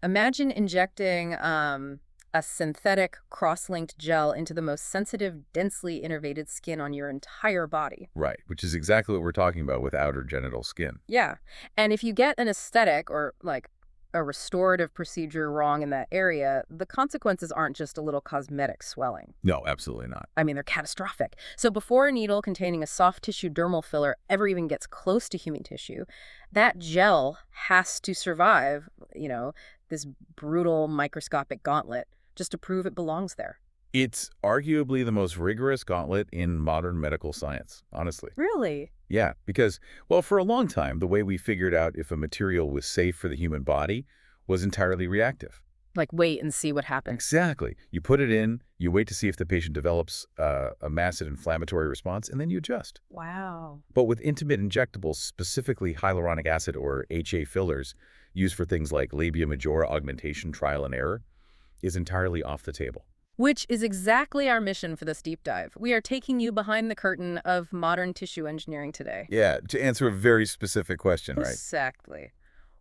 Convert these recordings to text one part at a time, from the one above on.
Imagine injecting a synthetic cross-linked gel into the most sensitive, densely innervated skin on your entire body. Right, which is exactly what we're talking about with outer genital skin. Yeah. And if you get an aesthetic or like a restorative procedure wrong in that area, the consequences aren't just a little cosmetic swelling. No, absolutely not. I mean, they're catastrophic. So before a needle containing a soft tissue dermal filler ever even gets close to human tissue, that gel has to survive, this brutal microscopic gauntlet just to prove it belongs there. It's arguably the most rigorous gauntlet in modern medical science, honestly. Really? Yeah, because, well, for a long time, the way we figured out if a material was safe for the human body was entirely reactive. Like, wait and see what happens. Exactly. You put it in, you wait to see if the patient develops a massive inflammatory response, and then you adjust. Wow. But with intimate injectables, specifically hyaluronic acid or HA fillers, used for things like labia majora augmentation trial and error, is entirely off the table. Which is exactly our mission for this deep dive. We are taking you behind the curtain of modern tissue engineering today. Yeah, to answer a very specific question, right? Exactly.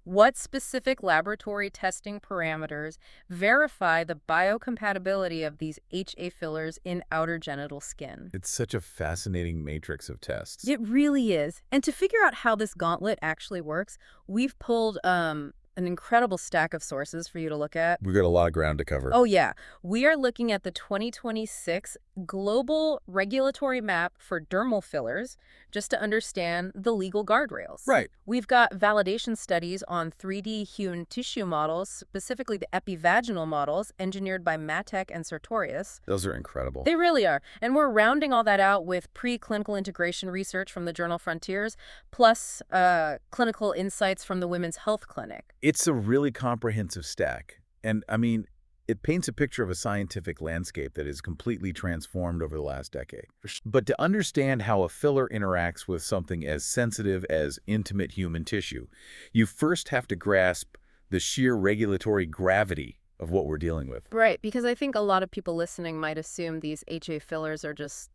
What specific laboratory testing parameters verify the biocompatibility of these HA fillers in outer genital skin? It's such a fascinating matrix of tests. It really is. And to figure out how this gauntlet actually works, we've pulled an incredible stack of sources for you to look at. We've got a lot of ground to cover. Oh, yeah. We are looking at the 2026 Global Regulatory Map for Dermal Fillers just to understand the legal guardrails. Right. We've got validation studies on 3D hewn tissue models, specifically the epivaginal models engineered by Mattek and Sartorius. Those are incredible. They really are. And we're rounding all that out with preclinical integration research from the journal Frontiers, plus clinical insights from the Women's Health Clinic. It's a really comprehensive stack. And, I mean, it paints a picture of a scientific landscape that is completely transformed over the last decade. But to understand how a filler interacts with something as sensitive as intimate human tissue, you first have to grasp the sheer regulatory gravity of what we're dealing with. Right, because I think a lot of people listening might assume these HA fillers are just,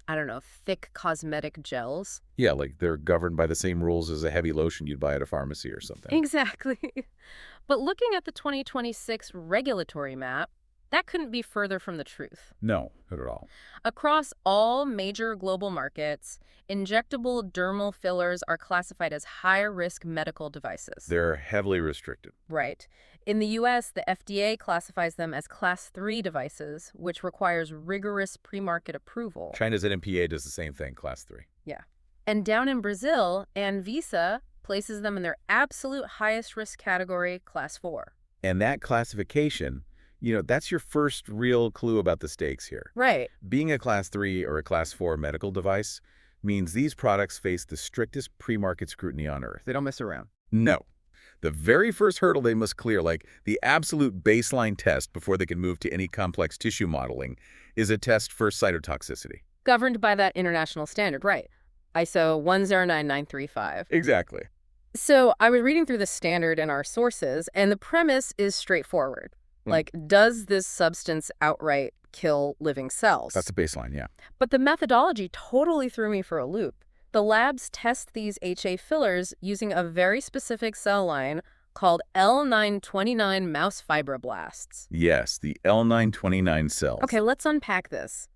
I don't know, thick cosmetic gels. Yeah, like they're governed by the same rules as a heavy lotion you'd buy at a pharmacy or something. Exactly. But looking at the 2026 regulatory map, that couldn't be further from the truth. No, not at all. Across all major global markets, injectable dermal fillers are classified as high-risk medical devices. They're heavily restricted. Right. In the U.S., the FDA classifies them as Class 3 devices, which requires rigorous pre-market approval. China's NMPA does the same thing, Class 3. Yeah. And down in Brazil, Anvisa places them in their absolute highest risk category, Class 4. And that classification, that's your first real clue about the stakes here. Right. Being a Class 3 or a Class 4 medical device means these products face the strictest pre-market scrutiny on Earth. They don't mess around. No. The very first hurdle they must clear, like the absolute baseline test before they can move to any complex tissue modeling, is a test for cytotoxicity. Governed by that international standard, right. ISO 109935. Exactly. So I was reading through the standard in our sources, and the premise is straightforward. Like, does this substance outright kill living cells? That's a baseline, yeah. But the methodology totally threw me for a loop. The labs test these HA fillers using a very specific cell line called L929 mouse fibroblasts. Yes, the L929 cells. Okay, let's unpack this.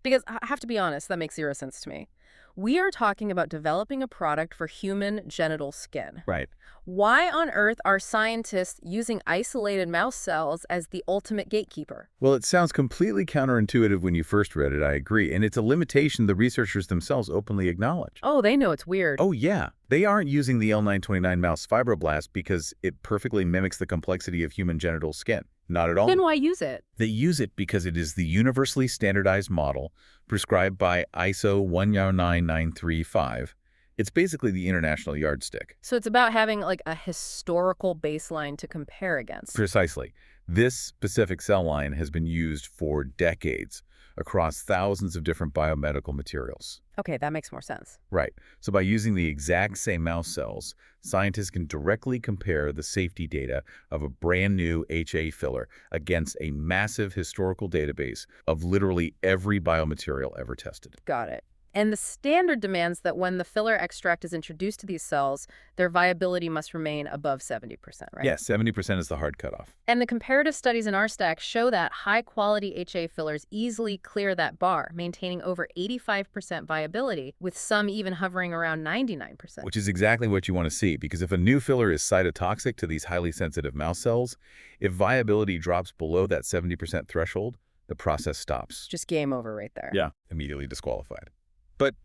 Because I have to be honest, that makes zero sense to me. We are talking about developing a product for human genital skin. Right. Why on earth are scientists using isolated mouse cells as the ultimate gatekeeper? Well, it sounds completely counterintuitive when you first read it, I agree. And it's a limitation the researchers themselves openly acknowledge. Oh, they know it's weird. Oh, yeah. They aren't using the L929 mouse fibroblast because it perfectly mimics the complexity of human genital skin. Not at all. Then why use it? They use it because it is the universally standardized model prescribed by ISO 109935. It's basically the international yardstick. So it's about having like a historical baseline to compare against. Precisely. This specific cell line has been used for decades across thousands of different biomedical materials. Okay, that makes more sense. Right. So by using the exact same mouse cells, scientists can directly compare the safety data of a brand new HA filler against a massive historical database of literally every biomaterial ever tested. Got it. And the standard demands that when the filler extract is introduced to these cells, their viability must remain above 70%, right? Yes, 70% is the hard cutoff. And the comparative studies in our stack show that high-quality HA fillers easily clear that bar, maintaining over 85% viability, with some even hovering around 99%. Which is exactly what you want to see, because if a new filler is cytotoxic to these highly sensitive mouse cells, if viability drops below that 70% threshold, the process stops. Just game over right there. Yeah. Immediately disqualified. But,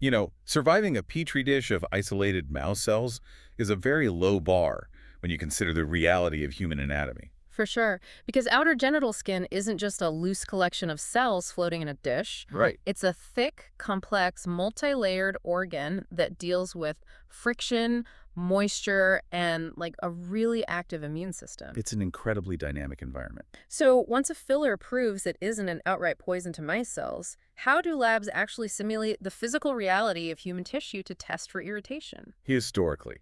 surviving a petri dish of isolated mouse cells is a very low bar when you consider the reality of human anatomy. For sure, because outer genital skin isn't just a loose collection of cells floating in a dish. Right. It's a thick, complex, multi-layered organ that deals with friction, moisture, and like a really active immune system. It's an incredibly dynamic environment. So once a filler proves it isn't an outright poison to mice cells, how do labs actually simulate the physical reality of human tissue to test for irritation? Historically,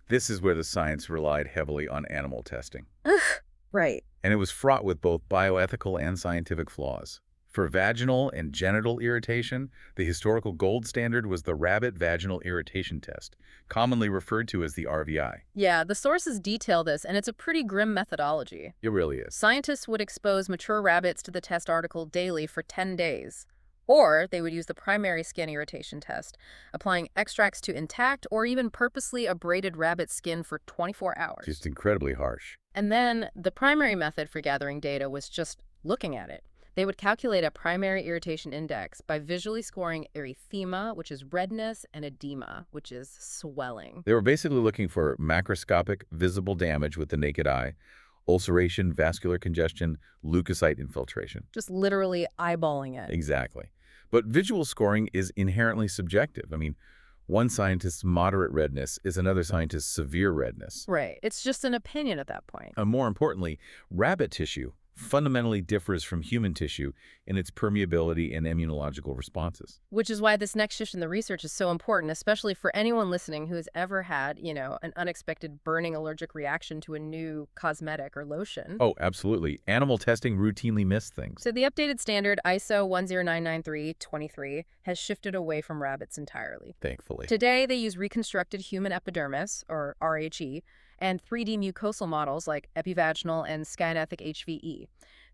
this is where the science relied heavily on animal testing. Right. And it was fraught with both bioethical and scientific flaws. For vaginal and genital irritation, the historical gold standard was the rabbit vaginal irritation test, commonly referred to as the RVI. Yeah, the sources detail this, and it's a pretty grim methodology. It really is. Scientists would expose mature rabbits to the test article daily for 10 days. Or they would use the primary skin irritation test, applying extracts to intact or even purposely abraded rabbit skin for 24 hours. Just incredibly harsh. And then the primary method for gathering data was just looking at it. They would calculate a primary irritation index by visually scoring erythema, which is redness, and edema, which is swelling. They were basically looking for macroscopic, visible damage with the naked eye, ulceration, vascular congestion, leukocyte infiltration. Just literally eyeballing it. Exactly. But visual scoring is inherently subjective. I mean, one scientist's moderate redness is another scientist's severe redness. Right. It's just an opinion at that point. And more importantly, rabbit tissue fundamentally differs from human tissue in its permeability and immunological responses. Which is why this next shift in the research is so important, especially for anyone listening who has ever had, an unexpected burning allergic reaction to a new cosmetic or lotion. Oh, absolutely. Animal testing routinely missed things. So the updated standard ISO 10993-23 has shifted away from rabbits entirely. Thankfully. Today, they use reconstructed human epidermis, or RHE, and 3D mucosal models like epivaginal and skynethic HVE.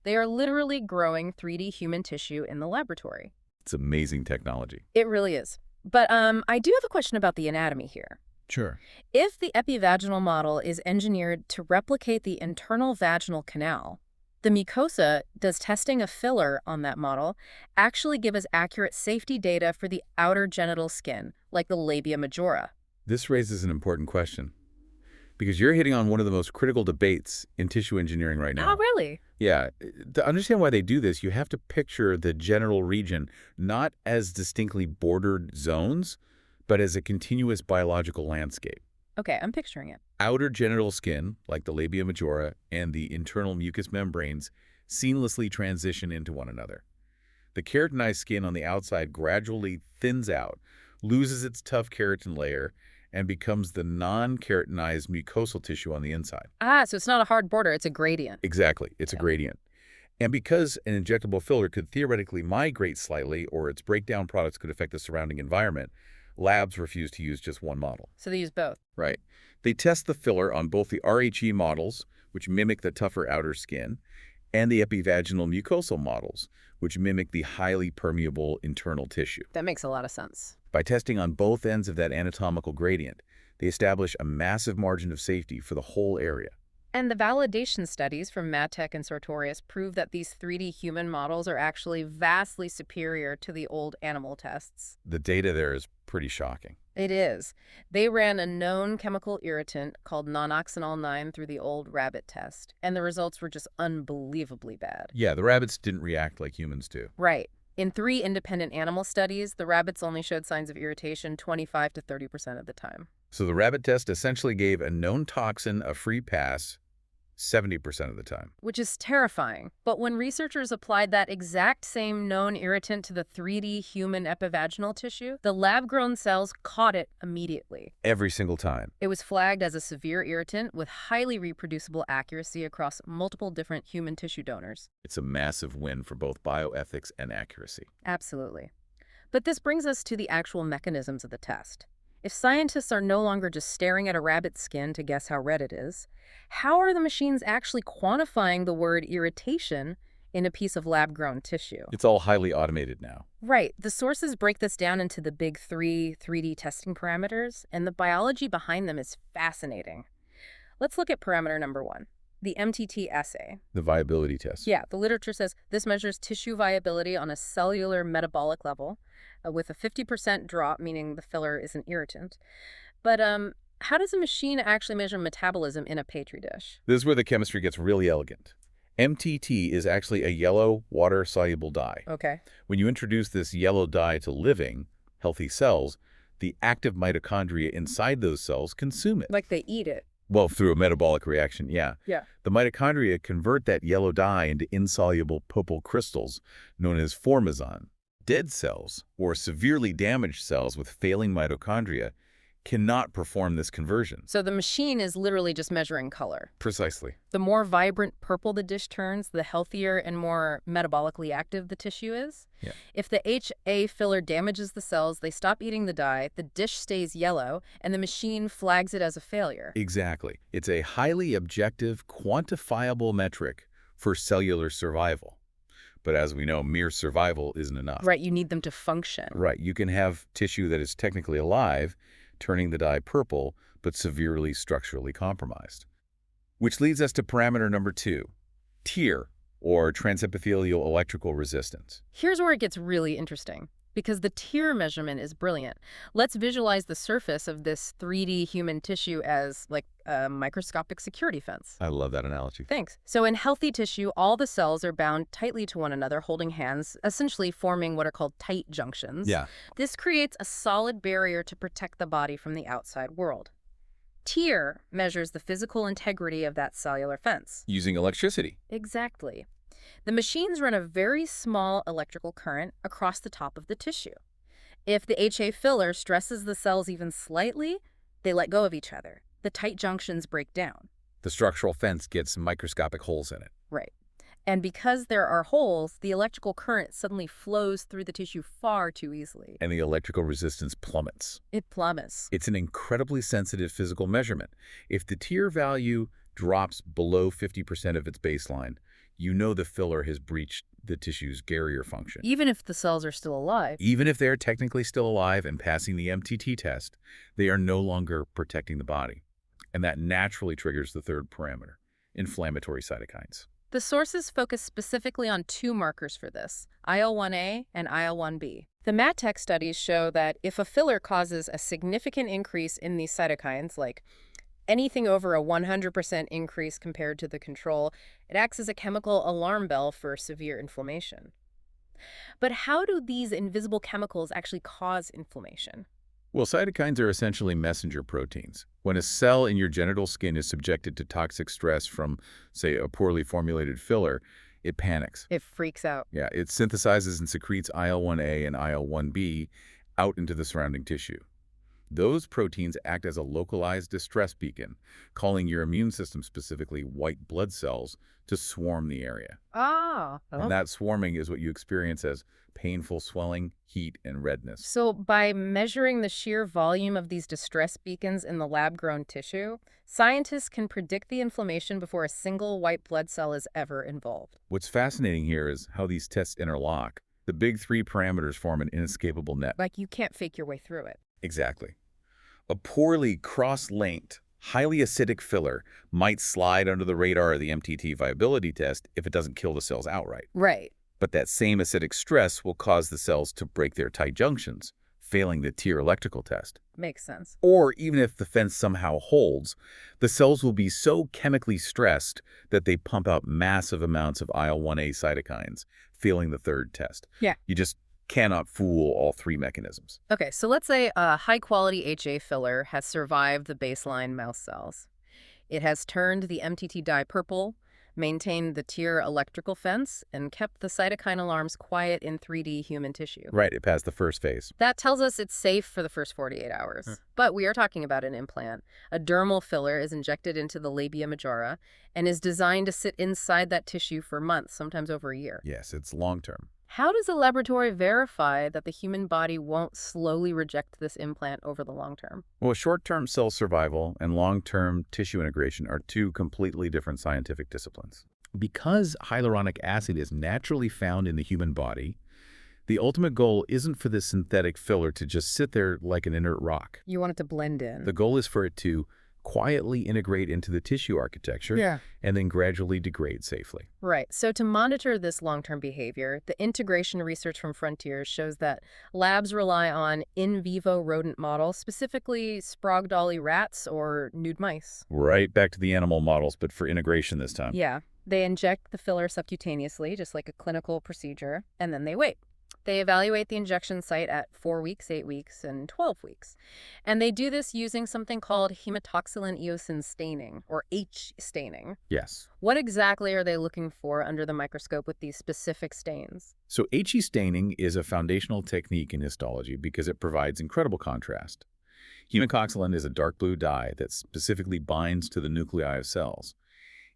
They are literally growing 3D human tissue in the laboratory. It's amazing technology. It really is. But I do have a question about the anatomy here. Sure. If the epivaginal model is engineered to replicate the internal vaginal canal, the mucosa, does testing a filler on that model actually give us accurate safety data for the outer genital skin, like the labia majora? This raises an important question, because you're hitting on one of the most critical debates in tissue engineering right now. Oh, really? Yeah. To understand why they do this, you have to picture the genital region not as distinctly bordered zones, but as a continuous biological landscape. Okay, I'm picturing it. Outer genital skin, like the labia majora, and the internal mucous membranes seamlessly transition into one another. The keratinized skin on the outside gradually thins out, loses its tough keratin layer, and becomes the non-keratinized mucosal tissue on the inside. Ah, so it's not a hard border, it's a gradient. Exactly. It's a gradient. And because an injectable filler could theoretically migrate slightly, or its breakdown products could affect the surrounding environment, labs refuse to use just one model. So they use both. Right. They test the filler on both the RHE models, which mimic the tougher outer skin, and the epivaginal mucosal models, which mimic the highly permeable internal tissue. That makes a lot of sense. By testing on both ends of that anatomical gradient, they establish a massive margin of safety for the whole area. And the validation studies from Madtech and Sartorius prove that these 3D human models are actually vastly superior to the old animal tests. The data there is pretty shocking. It is. They ran a known chemical irritant called nonoxynol 9 through the old rabbit test, and the results were just unbelievably bad. Yeah, the rabbits didn't react like humans do. Right. In 3 independent animal studies, the rabbits only showed signs of irritation 25 to 30% of the time. So the rabbit test essentially gave a known toxin a free pass 70% of the time. Which is terrifying. But when researchers applied that exact same known irritant to the 3D human epivaginal tissue, the lab-grown cells caught it immediately. Every single time. It was flagged as a severe irritant with highly reproducible accuracy across multiple different human tissue donors. It's a massive win for both bioethics and accuracy. Absolutely. But this brings us to the actual mechanisms of the test. If scientists are no longer just staring at a rabbit's skin to guess how red it is, how are the machines actually quantifying the word irritation in a piece of lab-grown tissue? It's all highly automated now. Right. The sources break this down into the big three 3D testing parameters, and the biology behind them is fascinating. Let's look at parameter number 1, the MTT assay. The viability test. Yeah, the literature says this measures tissue viability on a cellular metabolic level with a 50% drop, meaning the filler is an irritant. But how does a machine actually measure metabolism in a petri dish? This is where the chemistry gets really elegant. MTT is actually a yellow, water-soluble dye. Okay. When you introduce this yellow dye to living, healthy cells, the active mitochondria inside those cells consume it. Like they eat it. Well, through a metabolic reaction, yeah. Yeah. The mitochondria convert that yellow dye into insoluble purple crystals known as formazan. Dead cells, or severely damaged cells with failing mitochondria, cannot perform this conversion. So the machine is literally just measuring color. Precisely. The more vibrant purple the dish turns, the healthier and more metabolically active the tissue is. Yeah. If the HA filler damages the cells, they stop eating the dye, the dish stays yellow, and the machine flags it as a failure. Exactly. It's a highly objective, quantifiable metric for cellular survival. But as we know, mere survival isn't enough. Right, you need them to function. Right. You can have tissue that is technically alive, turning the dye purple, but severely structurally compromised. Which leads us to parameter number 2, TEER, or transepithelial electrical resistance. Here's where it gets really interesting, because the TEER measurement is brilliant. Let's visualize the surface of this 3D human tissue as like a microscopic security fence. I love that analogy. Thanks. So in healthy tissue, all the cells are bound tightly to one another, holding hands, essentially forming what are called tight junctions. Yeah. This creates a solid barrier to protect the body from the outside world. TEER measures the physical integrity of that cellular fence. Using electricity. Exactly. The machines run a very small electrical current across the top of the tissue. If the HA filler stresses the cells even slightly, they let go of each other. The tight junctions break down. The structural fence gets microscopic holes in it. Right. And because there are holes, the electrical current suddenly flows through the tissue far too easily. And the electrical resistance plummets. It plummets. It's an incredibly sensitive physical measurement. If the TEER value drops below 50% of its baseline, you know the filler has breached the tissue's barrier function. Even if the cells are still alive. Even if they're technically still alive and passing the MTT test, they are no longer protecting the body. And that naturally triggers the third parameter, inflammatory cytokines. The sources focus specifically on 2 markers for this, IL-1A and IL-1B. The MatTek studies show that if a filler causes a significant increase in these cytokines, like anything over a 100% increase compared to the control, it acts as a chemical alarm bell for severe inflammation. But how do these invisible chemicals actually cause inflammation? Well, cytokines are essentially messenger proteins. When a cell in your genital skin is subjected to toxic stress from, say, a poorly formulated filler, it panics. It freaks out. Yeah, it synthesizes and secretes IL-1A and IL-1B out into the surrounding tissue. Those proteins act as a localized distress beacon, calling your immune system, specifically white blood cells, to swarm the area. Ah. And that swarming is what you experience as painful swelling, heat, and redness. So by measuring the sheer volume of these distress beacons in the lab-grown tissue, scientists can predict the inflammation before a single white blood cell is ever involved. What's fascinating here is how these tests interlock. The big 3 parameters form an inescapable net. Like you can't fake your way through it. Exactly. A poorly cross-linked, highly acidic filler might slide under the radar of the MTT viability test if it doesn't kill the cells outright. Right. But that same acidic stress will cause the cells to break their tight junctions, failing the TEER electrical test. Makes sense. Or even if the fence somehow holds, the cells will be so chemically stressed that they pump out massive amounts of IL-1A cytokines, failing the third test. Yeah. You just cannot fool all 3 mechanisms. Okay, so let's say a high-quality HA filler has survived the baseline mouse cells. It has turned the MTT dye purple, maintained the TEER electrical fence, and kept the cytokine alarms quiet in 3D human tissue. Right, it passed the first phase. That tells us it's safe for the first 48 hours. But we are talking about an implant. A dermal filler is injected into the labia majora and is designed to sit inside that tissue for months, sometimes over a year. Yes, it's long-term. How does a laboratory verify that the human body won't slowly reject this implant over the long term? Well, short-term cell survival and long-term tissue integration are two completely different scientific disciplines. Because hyaluronic acid is naturally found in the human body, the ultimate goal isn't for this synthetic filler to just sit there like an inert rock. You want it to blend The in. goal is for it to quietly integrate into the tissue architecture Yeah. and then gradually degrade safely. Right. So to monitor this long-term behavior, the integration research from Frontiers shows that labs rely on in vivo rodent models, specifically Sprague Dawley rats or nude mice. Right back to the animal models, but for integration this time. Yeah. They inject the filler subcutaneously, just like a clinical procedure, and then they wait. They evaluate the injection site at 4 weeks, 8 weeks, and 12 weeks. And they do this using something called hematoxylin eosin staining, or H staining. Yes. What exactly are they looking for under the microscope with these specific stains? So HE staining is a foundational technique in histology because it provides incredible contrast. Hematoxylin is a dark blue dye that specifically binds to the nuclei of cells.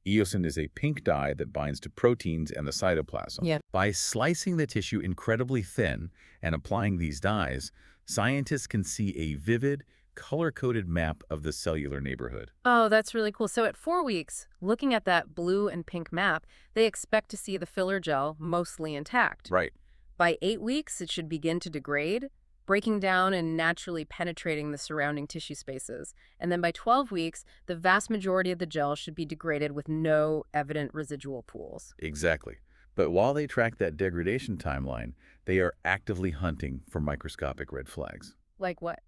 Eosin is a pink dye that binds to proteins and the cytoplasm. Yeah. By slicing the tissue incredibly thin and applying these dyes, scientists can see a vivid, color-coded map of the cellular neighborhood. Oh, that's really cool. So at 4 weeks, looking at that blue and pink map, they expect to see the filler gel mostly intact. Right. By 8 weeks, it should begin to degrade, breaking down and naturally penetrating the surrounding tissue spaces. And then by 12 weeks, the vast majority of the gel should be degraded with no evident residual pools. Exactly. But while they track that degradation timeline, they are actively hunting for microscopic red flags. Like what?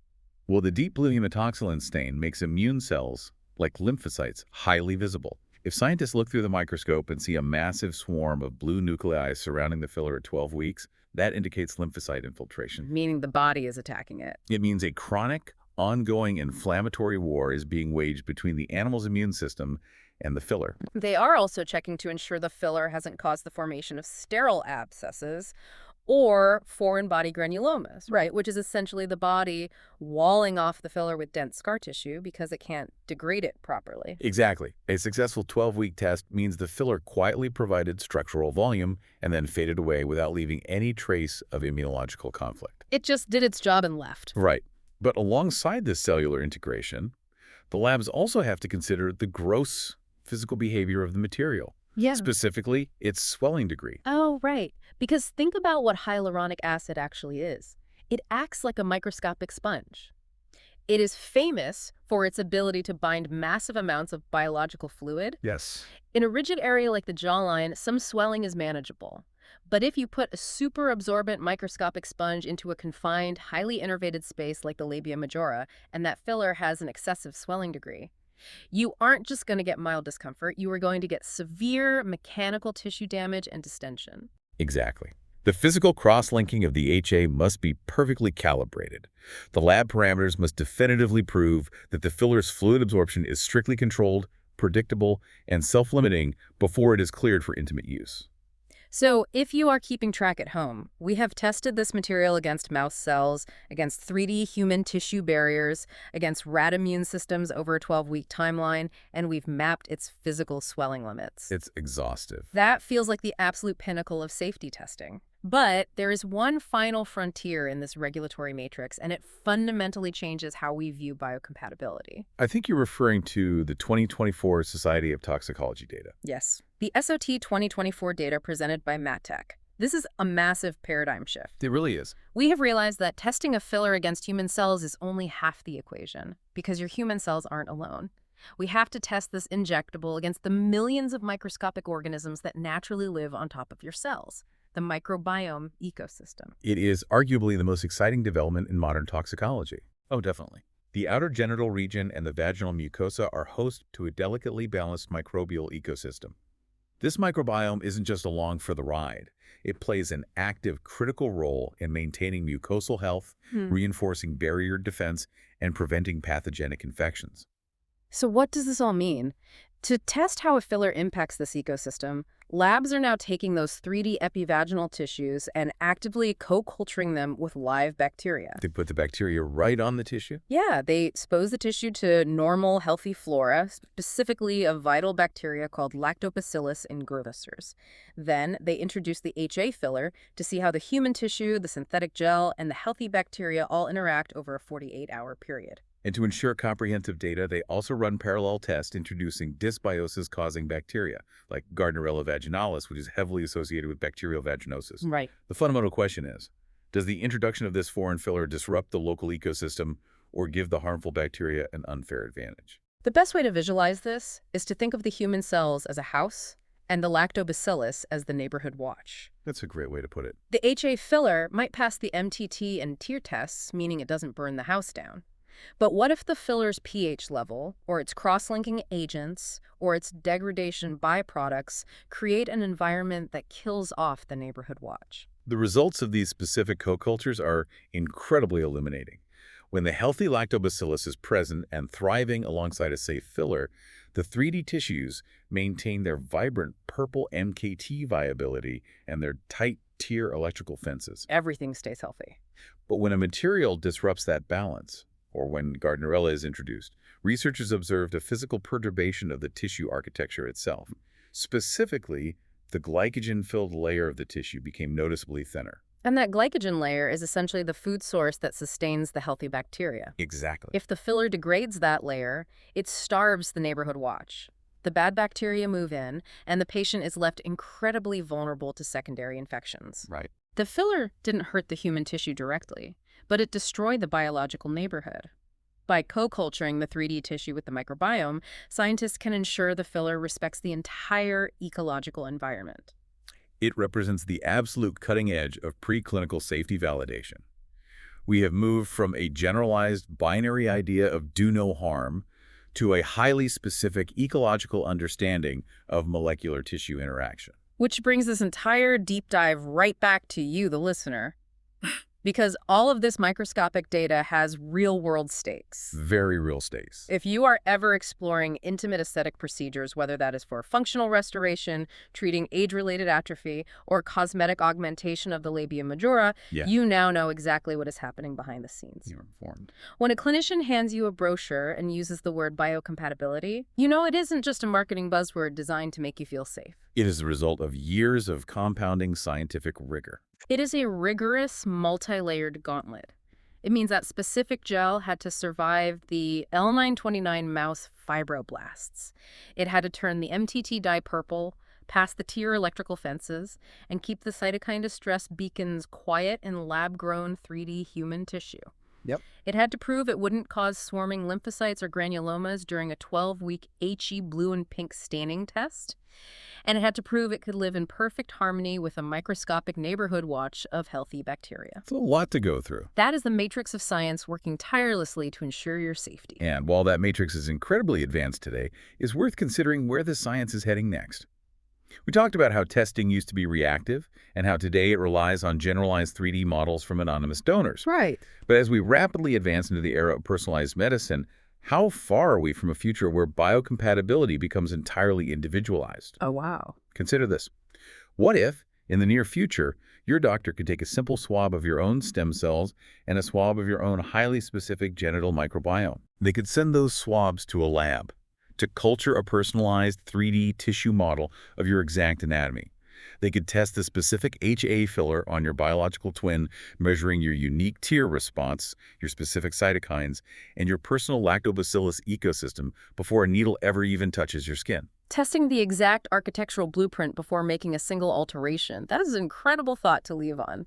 Well, the deep blue hematoxylin stain makes immune cells, like lymphocytes, highly visible. If scientists look through the microscope and see a massive swarm of blue nuclei surrounding the filler at 12 weeks, that indicates lymphocyte infiltration. Meaning the body is attacking it. It means a chronic, ongoing inflammatory war is being waged between the animal's immune system and the filler. They are also checking to ensure the filler hasn't caused the formation of sterile abscesses or foreign body granulomas, right? Which is essentially the body walling off the filler with dense scar tissue because it can't degrade it properly. Exactly. A successful 12-week test means the filler quietly provided structural volume and then faded away without leaving any trace of immunological conflict. It just did its job and left. Right. But alongside this cellular integration, the labs also have to consider the gross physical behavior of the material, Yeah. specifically its swelling degree. Oh, right. Because think about what hyaluronic acid actually is. It acts like a microscopic sponge. It is famous for its ability to bind massive amounts of biological fluid. Yes. In a rigid area like the jawline, some swelling is manageable. But if you put a super absorbent microscopic sponge into a confined, highly innervated space like the labia majora, and that filler has an excessive swelling degree, you aren't just going to get mild discomfort, you are going to get severe mechanical tissue damage and distension. Exactly. The physical cross-linking of the HA must be perfectly calibrated. The lab parameters must definitively prove that the filler's fluid absorption is strictly controlled, predictable, and self-limiting before it is cleared for intimate use. So if you are keeping track at home, we have tested this material against mouse cells, against 3D human tissue barriers, against rat immune systems over a 12-week timeline, and we've mapped its physical swelling limits. It's exhaustive. That feels like the absolute pinnacle of safety testing. But there is one final frontier in this regulatory matrix, and it fundamentally changes how we view biocompatibility. I think you're referring to the 2024 Society of Toxicology data. Yes. The SOT 2024 data presented by MatTech. This is a massive paradigm shift. It really is. We have realized that testing a filler against human cells is only half the equation, because your human cells aren't alone. We have to test this injectable against the millions of microscopic organisms that naturally live on top of your cells, the microbiome ecosystem. It is arguably the most exciting development in modern toxicology. Oh, definitely. The outer genital region and the vaginal mucosa are host to a delicately balanced microbial ecosystem. This microbiome isn't just along for the ride. It plays an active, critical role in maintaining mucosal health, reinforcing barrier defense, and preventing pathogenic infections. So what does this all mean? To test how a filler impacts this ecosystem, labs are now taking those 3D epivaginal tissues and actively co-culturing them with live bacteria. They put the bacteria right on the tissue? Yeah, they expose the tissue to normal, healthy flora, specifically a vital bacteria called lactobacillus ingressors. Then they introduce the HA filler to see how the human tissue, the synthetic gel, and the healthy bacteria all interact over a 48-hour period. And to ensure comprehensive data, they also run parallel tests introducing dysbiosis-causing bacteria, like Gardnerella vaginalis, which is heavily associated with bacterial vaginosis. Right. The fundamental question is, does the introduction of this foreign filler disrupt the local ecosystem or give the harmful bacteria an unfair advantage? The best way to visualize this is to think of the human cells as a house and the lactobacillus as the neighborhood watch. That's a great way to put it. The HA filler might pass the MTT and tear tests, meaning it doesn't burn the house down. But what if the filler's pH level, or its cross-linking agents, or its degradation byproducts create an environment that kills off the neighborhood watch? The results of these specific co-cultures are incredibly illuminating. When the healthy lactobacillus is present and thriving alongside a safe filler, the 3D tissues maintain their vibrant purple MKT viability and their tight tear electrical fences. Everything stays healthy. But when a material disrupts that balance, or when Gardnerella is introduced, researchers observed a physical perturbation of the tissue architecture itself. Specifically, the glycogen-filled layer of the tissue became noticeably thinner. And that glycogen layer is essentially the food source that sustains the healthy bacteria. Exactly. If the filler degrades that layer, it starves the neighborhood watch. The bad bacteria move in, and the patient is left incredibly vulnerable to secondary infections. Right. The filler didn't hurt the human tissue directly, but it destroyed the biological neighborhood. By co-culturing the 3D tissue with the microbiome, scientists can ensure the filler respects the entire ecological environment. It represents the absolute cutting edge of preclinical safety validation. We have moved from a generalized binary idea of do no harm to a highly specific ecological understanding of molecular tissue interaction. Which brings this entire deep dive right back to you, the listener. Because all of this microscopic data has real-world stakes. Very real stakes. If you are ever exploring intimate aesthetic procedures, whether that is for functional restoration, treating age-related atrophy, or cosmetic augmentation of the labia majora, you now know exactly what is happening behind the scenes. You're informed. When a clinician hands you a brochure and uses the word biocompatibility, you know it isn't just a marketing buzzword designed to make you feel safe. It is the result of years of compounding scientific rigor. It is a rigorous, multi-layered gauntlet. It means that specific gel had to survive the L929 mouse fibroblasts. It had to turn the MTT dye purple, pass the tear electrical fences, and keep the cytokine distress beacons quiet in lab-grown 3D human tissue. Yep. It had to prove it wouldn't cause swarming lymphocytes or granulomas during a 12-week HE blue and pink staining test. And it had to prove it could live in perfect harmony with a microscopic neighborhood watch of healthy bacteria. It's a lot to go through. That is the matrix of science working tirelessly to ensure your safety. And while that matrix is incredibly advanced today, it's worth considering where the science is heading next. We talked about how testing used to be reactive and how today it relies on generalized 3D models from anonymous donors. Right. But as we rapidly advance into the era of personalized medicine, how far are we from a future where biocompatibility becomes entirely individualized? Oh, wow. Consider this. What if, in the near future, your doctor could take a simple swab of your own stem cells and a swab of your own highly specific genital microbiome? They could send those swabs to a lab to culture a personalized 3D tissue model of your exact anatomy. They could test the specific HA filler on your biological twin, measuring your unique tear response, your specific cytokines, and your personal lactobacillus ecosystem before a needle ever even touches your skin. Testing the exact architectural blueprint before making a single alteration. That is an incredible thought to leave on.